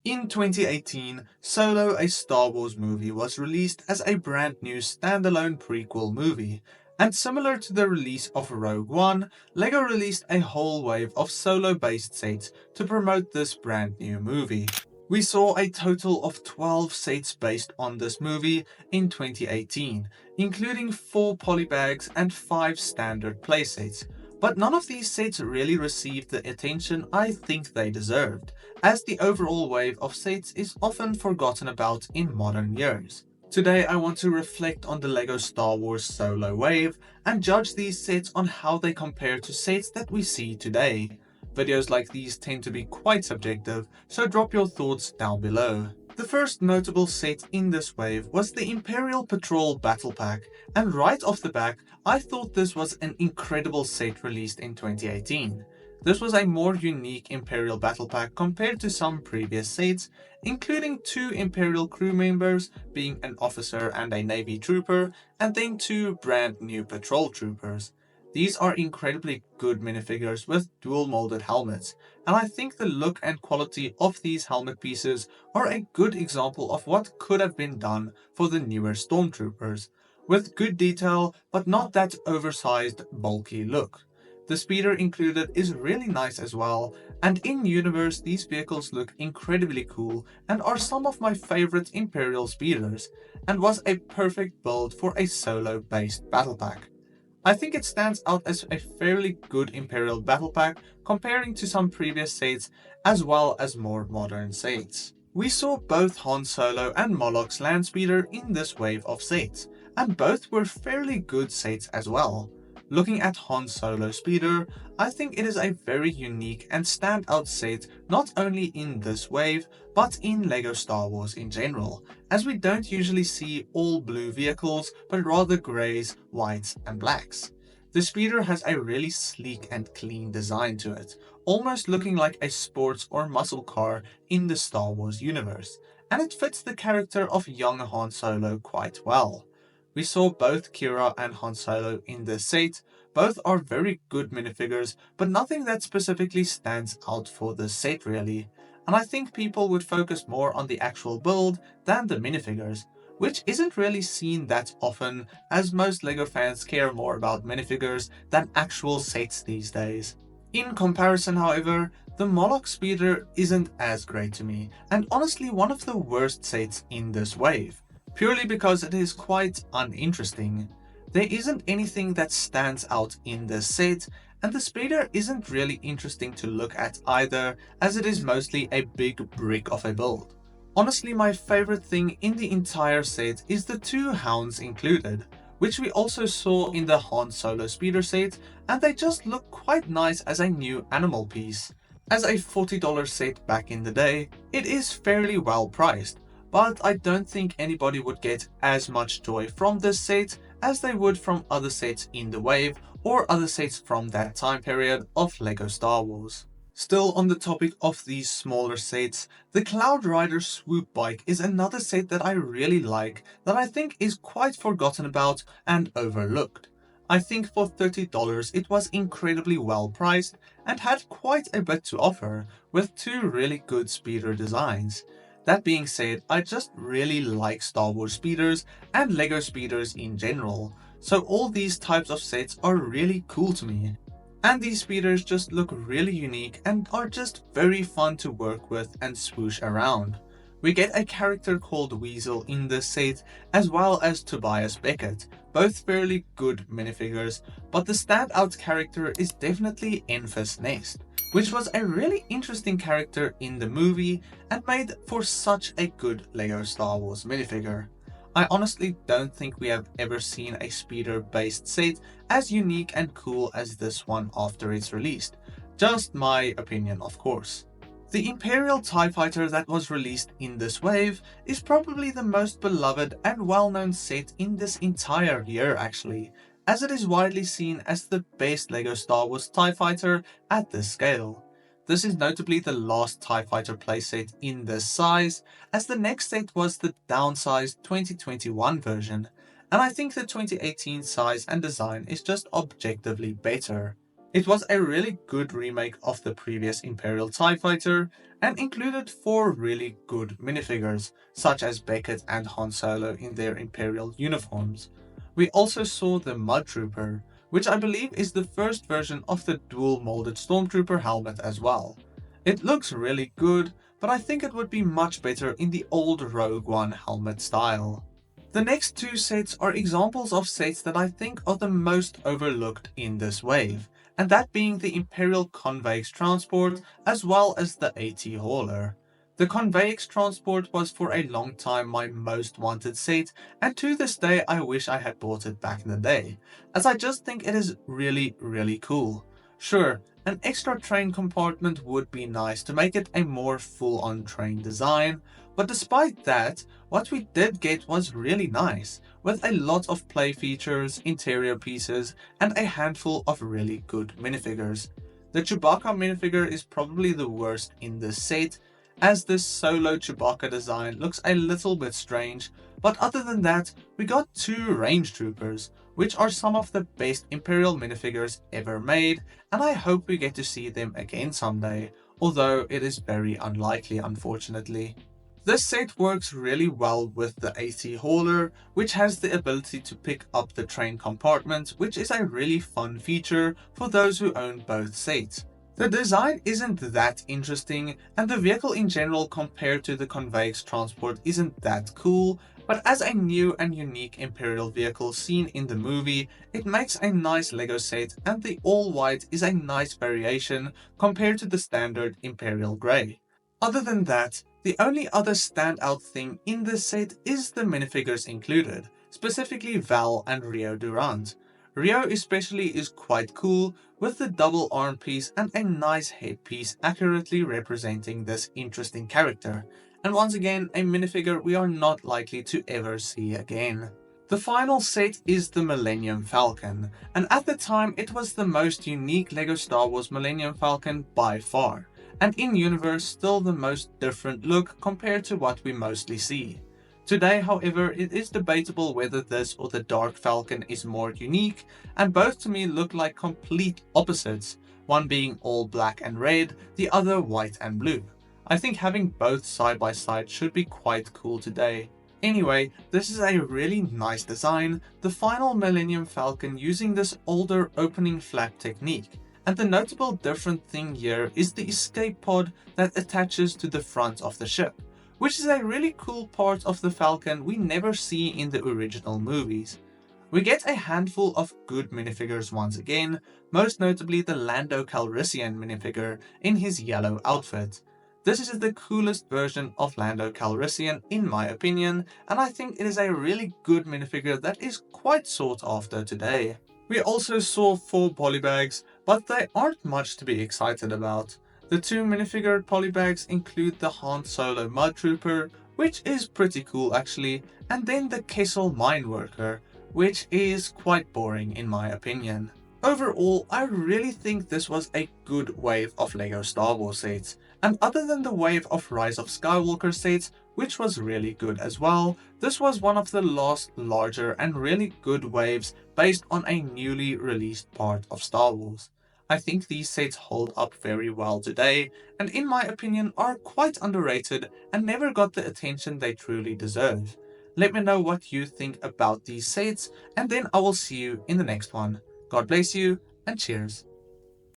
In 2018, Solo, a Star Wars movie, was released as a brand new standalone prequel movie, and similar to the release of Rogue One, LEGO released a whole wave of Solo-based sets to promote this brand new movie. We saw a total of 12 sets based on this movie in 2018, including 4 polybags and 5 standard playsets. But none of these sets really received the attention I think they deserved, as the overall wave of sets is often forgotten about in modern years. Today I want to reflect on the LEGO Star Wars Solo wave and judge these sets on how they compare to sets that we see today. Videos like these tend to be quite subjective, so drop your thoughts down below. The first notable set in this wave was the Imperial Patrol Battle Pack, and right off the back, I thought this was an incredible set released in 2018. This was a more unique Imperial Battle Pack compared to some previous sets, including 2 Imperial crew members, being an officer and a Navy trooper, and then 2 brand new patrol troopers. These are incredibly good minifigures with dual molded helmets, and I think the look and quality of these helmet pieces are a good example of what could have been done for the newer Stormtroopers, with good detail but not that oversized, bulky look. The speeder included is really nice as well, and in universe these vehicles look incredibly cool and are some of my favorite Imperial speeders, and was a perfect build for a Solo based battle pack. I think it stands out as a fairly good Imperial battle pack comparing to some previous sets as well as more modern sets. We saw both Han Solo and Moloch's land speeder in this wave of sets, and both were fairly good sets as well. Looking at Han Solo speeder, I think it is a very unique and standout set not only in this wave, but in LEGO Star Wars in general, as we don't usually see all blue vehicles, but rather greys, whites and blacks. The speeder has a really sleek and clean design to it, almost looking like a sports or muscle car in the Star Wars universe, and it fits the character of young Han Solo quite well. We saw both Kira and Han Solo in this set. Both are very good minifigures, but nothing that specifically stands out for this set really. And I think people would focus more on the actual build than the minifigures, which isn't really seen that often, as most LEGO fans care more about minifigures than actual sets these days. In comparison, however, the Moloch speeder isn't as great to me, and honestly one of the worst sets in this wave, purely because it is quite uninteresting. There isn't anything that stands out in this set, and the speeder isn't really interesting to look at either, as it is mostly a big brick of a build. Honestly, my favorite thing in the entire set is the 2 hounds included, which we also saw in the Han Solo speeder set, and they just look quite nice as a new animal piece. As a $40 set back in the day, it is fairly well priced, but I don't think anybody would get as much joy from this set as they would from other sets in the wave or other sets from that time period of LEGO Star Wars. Still on the topic of these smaller sets, the Cloud Rider Swoop Bike is another set that I really like that I think is quite forgotten about and overlooked. I think for $30 it was incredibly well priced and had quite a bit to offer, with 2 really good speeder designs. That being said, I just really like Star Wars speeders and LEGO speeders in general, so all these types of sets are really cool to me. And these speeders just look really unique and are just very fun to work with and swoosh around. We get a character called Weasel in this set, as well as Tobias Beckett, both fairly good minifigures, but the standout character is definitely Enfys Nest, which was a really interesting character in the movie and made for such a good LEGO Star Wars minifigure. I honestly don't think we have ever seen a speeder based set as unique and cool as this one after it's released. Just my opinion, of course. The Imperial TIE Fighter that was released in this wave is probably the most beloved and well-known set in this entire year actually, as it is widely seen as the best LEGO Star Wars TIE Fighter at this scale. This is notably the last TIE Fighter playset in this size, as the next set was the downsized 2021 version, and I think the 2018 size and design is just objectively better. It was a really good remake of the previous Imperial TIE Fighter and included 4 really good minifigures, such as Beckett and Han Solo in their Imperial uniforms. We also saw the Mud Trooper, which I believe is the first version of the dual molded Stormtrooper helmet as well. It looks really good, but I think it would be much better in the old Rogue One helmet style. The next 2 sets are examples of sets that I think are the most overlooked in this wave, and that being the Imperial Convex Transport as well as the AT Hauler. The Convex Transport was for a long time my most wanted set, and to this day I wish I had bought it back in the day, as I just think it is really cool. Sure, an extra train compartment would be nice to make it a more full-on train design, but despite that, what we did get was really nice, with a lot of play features, interior pieces, and a handful of really good minifigures. The Chewbacca minifigure is probably the worst in this set, as this solo Chewbacca design looks a little bit strange, but other than that, we got 2 range troopers, which are some of the best Imperial minifigures ever made, and I hope we get to see them again someday, although it is very unlikely unfortunately. This set works really well with the AT Hauler, which has the ability to pick up the train compartment, which is a really fun feature for those who own both sets. The design isn't that interesting, and the vehicle in general compared to the Convex Transport isn't that cool, but as a new and unique Imperial vehicle seen in the movie, it makes a nice Lego set, and the all-white is a nice variation compared to the standard Imperial Grey. Other than that, the only other standout thing in this set is the minifigures included, specifically Val and Rio Durant. Rio especially is quite cool, with the double arm piece and a nice headpiece accurately representing this interesting character, and once again a minifigure we are not likely to ever see again. The final set is the Millennium Falcon, and at the time it was the most unique LEGO Star Wars Millennium Falcon by far, and in universe still the most different look compared to what we mostly see. Today, however, it is debatable whether this or the Dark Falcon is more unique, and both to me look like complete opposites, one being all black and red, the other white and blue. I think having both side by side should be quite cool today. Anyway, this is a really nice design, the final Millennium Falcon using this older opening flap technique. And the notable different thing here is the escape pod that attaches to the front of the ship, which is a really cool part of the Falcon we never see in the original movies. We get a handful of good minifigures once again, most notably the Lando Calrissian minifigure in his yellow outfit. This is the coolest version of Lando Calrissian in my opinion, and I think it is a really good minifigure that is quite sought after today. We also saw 4 polybags, but they aren't much to be excited about. The 2 minifigure polybags include the Han Solo Mud Trooper, which is pretty cool actually, and then the Kessel Mine Worker, which is quite boring in my opinion. Overall, I really think this was a good wave of LEGO Star Wars sets, and other than the wave of Rise of Skywalker sets, which was really good as well, this was one of the last larger and really good waves based on a newly released part of Star Wars. I think these sets hold up very well today, and in my opinion are quite underrated and never got the attention they truly deserve. Let me know what you think about these sets, and then I will see you in the next one. God bless you, and cheers.